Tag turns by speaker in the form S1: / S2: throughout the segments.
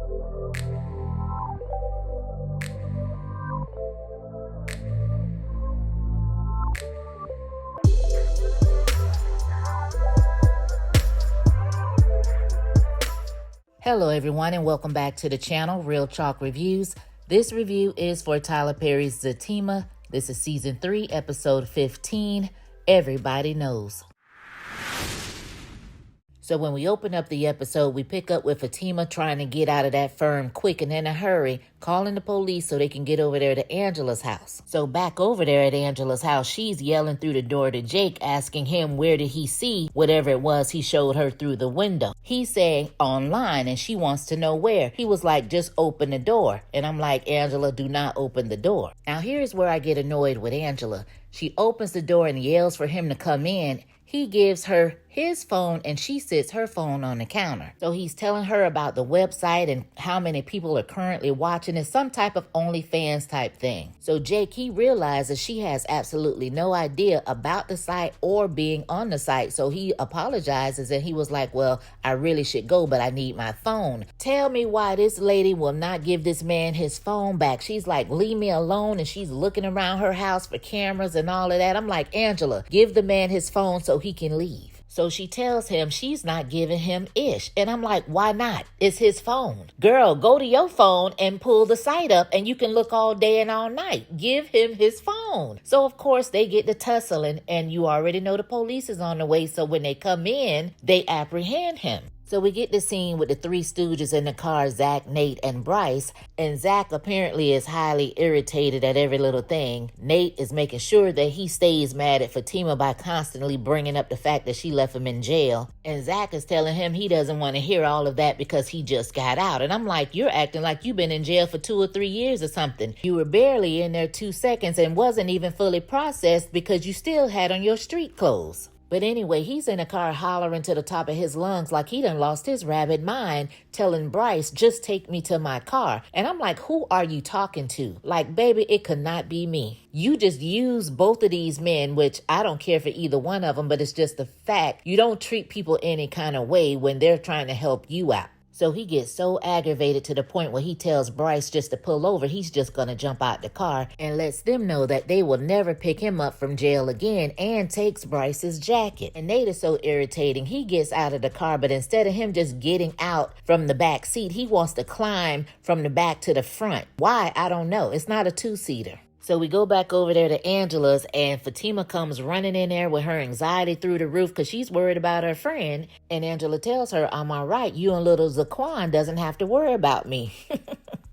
S1: Hello everyone and welcome back to the channel, Real Chalk Reviews. This review is for Tyler Perry's Zatima. This is season 3, episode 15, Everybody Knows. So when we open up the episode, we pick up with Fatima trying to get out of that firm quick and in a hurry, calling the police so they can get over there to Angela's house. So back over there at Angela's house, she's yelling through the door to Jake, asking him where did he see whatever it was he showed her through the window. He's saying online and she wants to know where. He was like, just open the door. And I'm like, Angela, do not open the door. Now here's where I get annoyed with Angela. She opens the door and yells for him to come in. He gives her his phone and she sits her phone on the counter. So he's telling her about the website and how many people are currently watching. It's some type of OnlyFans type thing. So Jake, he realizes she has absolutely no idea about the site or being on the site. So he apologizes and he was like, well, I really should go, but I need my phone. Tell me why this lady will not give this man his phone back. She's like, leave me alone. And she's looking around her house for cameras and all of that. I'm like, Angela, give the man his phone so he can leave. So she tells him she's not giving him ish. And I'm like, why not? It's his phone. Girl, go to your phone and pull the site up and you can look all day and all night. Give him his phone. So of course they get to tussling and you already know the police is on the way. So when they come in, they apprehend him. So we get the scene with the three stooges in the car, Zach, Nate, and Bryce. And Zach apparently is highly irritated at every little thing. Nate is making sure that he stays mad at Fatima by constantly bringing up the fact that she left him in jail. And Zach is telling him he doesn't want to hear all of that because he just got out. And I'm like, you're acting like you've been in jail for 2 or 3 years or something. You were barely in there 2 seconds and wasn't even fully processed because you still had on your street clothes. But anyway, he's in a car hollering to the top of his lungs like he done lost his rabid mind, telling Bryce, just take me to my car. And I'm like, who are you talking to? Like, baby, it could not be me. You just use both of these men, which I don't care for either one of them, but it's just the fact you don't treat people any kind of way when they're trying to help you out. So he gets so aggravated to the point where he tells Bryce just to pull over. He's just going to jump out the car and lets them know that they will never pick him up from jail again and takes Bryce's jacket. And Nate is so irritating. He gets out of the car, but instead of him just getting out from the back seat, he wants to climb from the back to the front. Why? I don't know. It's not a 2-seater. So we go back over there to Angela's and Fatima comes running in there with her anxiety through the roof because she's worried about her friend. And Angela tells her, I'm all right. You and little Zaquan doesn't have to worry about me.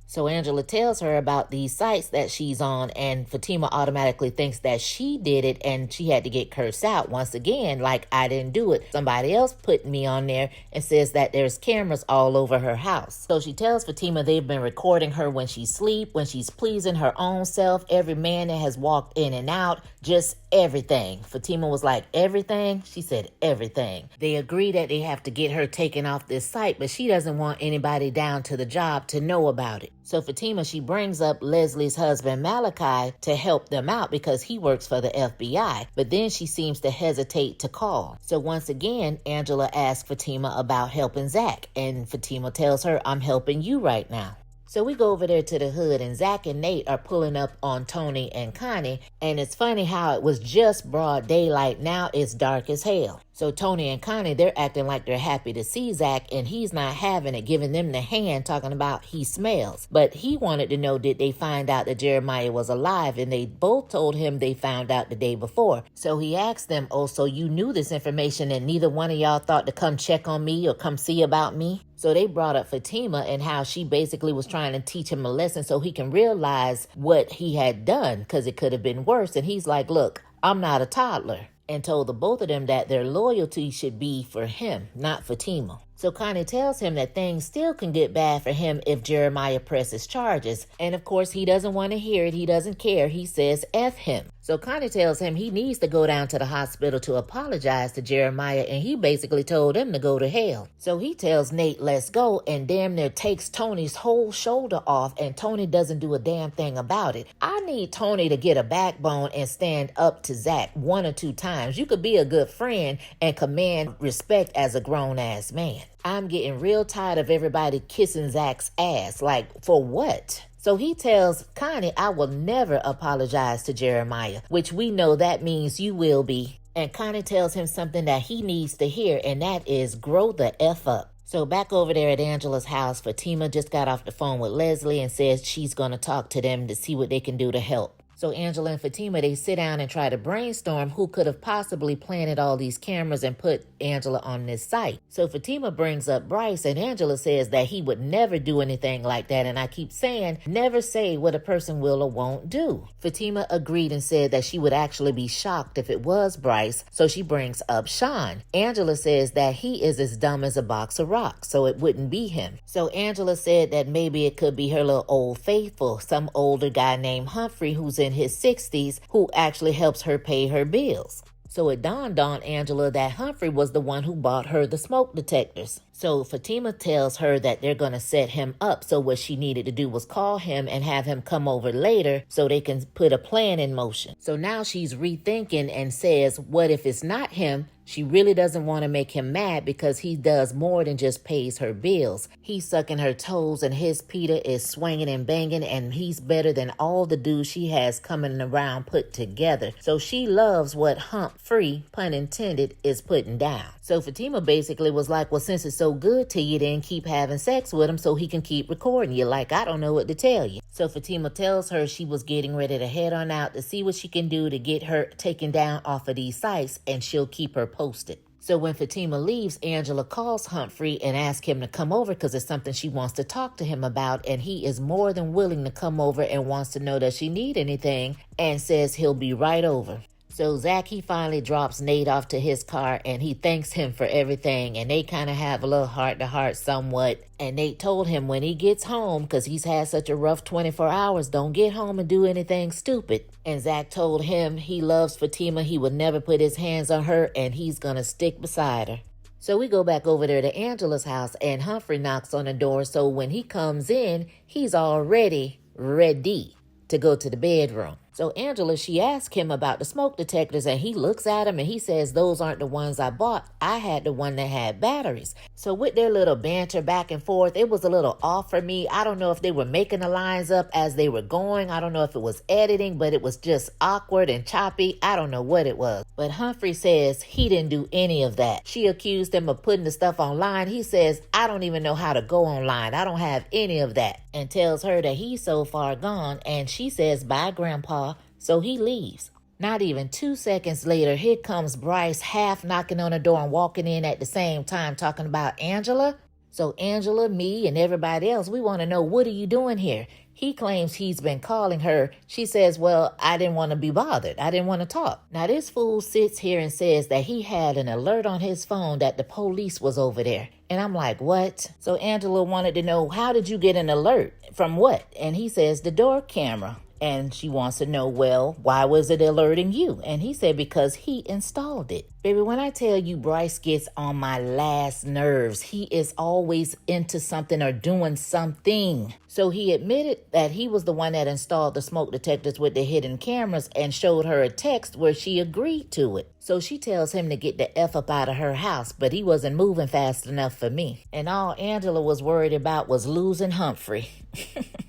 S1: So Angela tells her about these sites that she's on and Fatima automatically thinks that she did it and she had to get cursed out once again, like I didn't do it. Somebody else put me on there and says that there's cameras all over her house. So she tells Fatima they've been recording her when she sleeps, when she's pleasing her own self, every man that has walked in and out, just everything. Fatima was like, everything? She said everything. They agree that they have to get her taken off this site, but she doesn't want anybody down to the job to know about it. So Fatima, she brings up Leslie's husband, Malachi, to help them out because he works for the FBI. But then she seems to hesitate to call. So once again, Angela asks Fatima about helping Zach. And Fatima tells her, I'm helping you right now. So we go over there to the hood and Zach and Nate are pulling up on Tony and Connie. And it's funny how it was just broad daylight. Now it's dark as hell. So Tony and Connie, they're acting like they're happy to see Zach and he's not having it, giving them the hand, talking about he smells. But he wanted to know, did they find out that Jeremiah was alive? And they both told him they found out the day before. So he asked them, oh, so you knew this information and neither one of y'all thought to come check on me or come see about me? So they brought up Fatima and how she basically was trying to teach him a lesson so he can realize what he had done because it could have been worse. And he's like, look, I'm not a toddler. And told the both of them that their loyalty should be for him, not Fatima. So Connie tells him that things still can get bad for him if Jeremiah presses charges. And of course, he doesn't want to hear it. He doesn't care. He says, F him. So Connie tells him he needs to go down to the hospital to apologize to Jeremiah, and he basically told him to go to hell. So he tells Nate, let's go, and damn near takes Tony's whole shoulder off, and Tony doesn't do a damn thing about it. I need Tony to get a backbone and stand up to Zach 1 or 2 times. You could be a good friend and command respect as a grown-ass man. I'm getting real tired of everybody kissing Zach's ass. Like, for what? So he tells Connie, I will never apologize to Jeremiah, which we know that means you will be. And Connie tells him something that he needs to hear, and that is grow the F up. So back over there at Angela's house, Fatima just got off the phone with Leslie and says she's going to talk to them to see what they can do to help. So Angela and Fatima, they sit down and try to brainstorm who could have possibly planted all these cameras and put Angela on this site. So Fatima brings up Bryce, and Angela says that he would never do anything like that. And I keep saying, never say what a person will or won't do. Fatima agreed and said that she would actually be shocked if it was Bryce. So she brings up Sean. Angela says that he is as dumb as a box of rocks, so it wouldn't be him. So Angela said that maybe it could be her little old faithful, some older guy named Humphrey who's in his 60s, who actually helps her pay her bills. So it dawned on Angela that Humphrey was the one who bought her the smoke detectors. So Fatima tells her that they're going to set him up. So what she needed to do was call him and have him come over later so they can put a plan in motion. So now she's rethinking and says, what if it's not him? She really doesn't want to make him mad because he does more than just pays her bills. He's sucking her toes and his Peter is swinging and banging, and he's better than all the dudes she has coming around put together. So she loves what Humphrey, pun intended, is putting down. So Fatima basically was like, well, since it's so good to you, then keep having sex with him so he can keep recording you. Like, I don't know what to tell you. So Fatima tells her she was getting ready to head on out to see what she can do to get her taken down off of these sites, and she'll keep her posted. So when Fatima leaves, Angela calls Humphrey and asks him to come over because it's something she wants to talk to him about, and he is more than willing to come over and wants to know does she need anything, and says he'll be right over. So Zach, he finally drops Nate off to his car, and he thanks him for everything, and they kind of have a little heart-to-heart somewhat. And Nate told him when he gets home, because he's had such a rough 24 hours, don't get home and do anything stupid. And Zach told him he loves Fatima, he would never put his hands on her, and he's going to stick beside her. So we go back over there to Angela's house, and Humphrey knocks on the door, so when he comes in, he's already ready to go to the bedroom. So Angela, she asked him about the smoke detectors, and he looks at them and he says, those aren't the ones I bought. I had the one that had batteries. So with their little banter back and forth, it was a little off for me. I don't know if they were making the lines up as they were going. I don't know if it was editing, but it was just awkward and choppy. I don't know what it was. But Humphrey says he didn't do any of that. She accused him of putting the stuff online. He says, I don't even know how to go online. I don't have any of that. And tells her that he's so far gone. And she says, bye, Grandpa. So he leaves. Not even 2 seconds later, here comes Bryce half knocking on the door and walking in at the same time talking about Angela. So Angela, me, and everybody else, we want to know, what are you doing here? He claims he's been calling her. She says, well, I didn't want to be bothered. I didn't want to talk. Now this fool sits here and says that he had an alert on his phone that the police was over there. And I'm like, what? So Angela wanted to know, how did you get an alert? From what? And he says, the door camera. And she wants to know, well, why was it alerting you? And he said, because he installed it. Baby, when I tell you Bryce gets on my last nerves, he is always into something or doing something. So he admitted that he was the one that installed the smoke detectors with the hidden cameras and showed her a text where she agreed to it. So she tells him to get the F up out of her house, but he wasn't moving fast enough for me. And all Angela was worried about was losing Humphrey.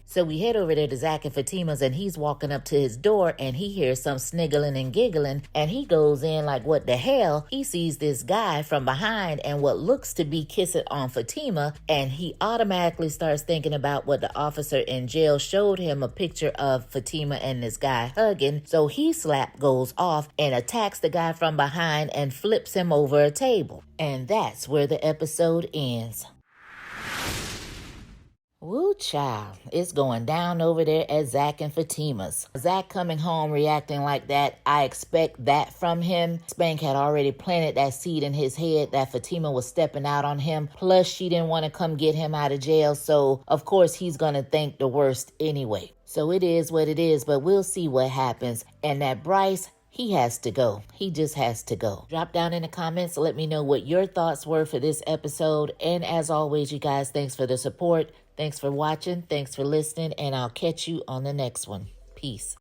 S1: So we head over there to Zach and Fatima's, and he's walking up to his door, and he hears some sniggling and giggling, and he goes in like, what the hell? He sees this guy from behind and what looks to be kissing on Fatima, and he automatically starts thinking about what the officer in jail showed him, a picture of Fatima and this guy hugging. So he slap goes off and attacks the guy from behind and flips him over a table. And that's where the episode ends. Woo, child. It's going down over there at Zach and Fatima's. Zach coming home reacting like that, I expect that from him. Spank had already planted that seed in his head that Fatima was stepping out on him. Plus, she didn't want to come get him out of jail, so of course he's going to think the worst anyway. So it is what it is, but we'll see what happens. And that Bryce, he has to go. He just has to go. Drop down in the comments. Let me know what your thoughts were for this episode. And as always, you guys, thanks for the support. Thanks for watching. Thanks for listening. And I'll catch you on the next one. Peace.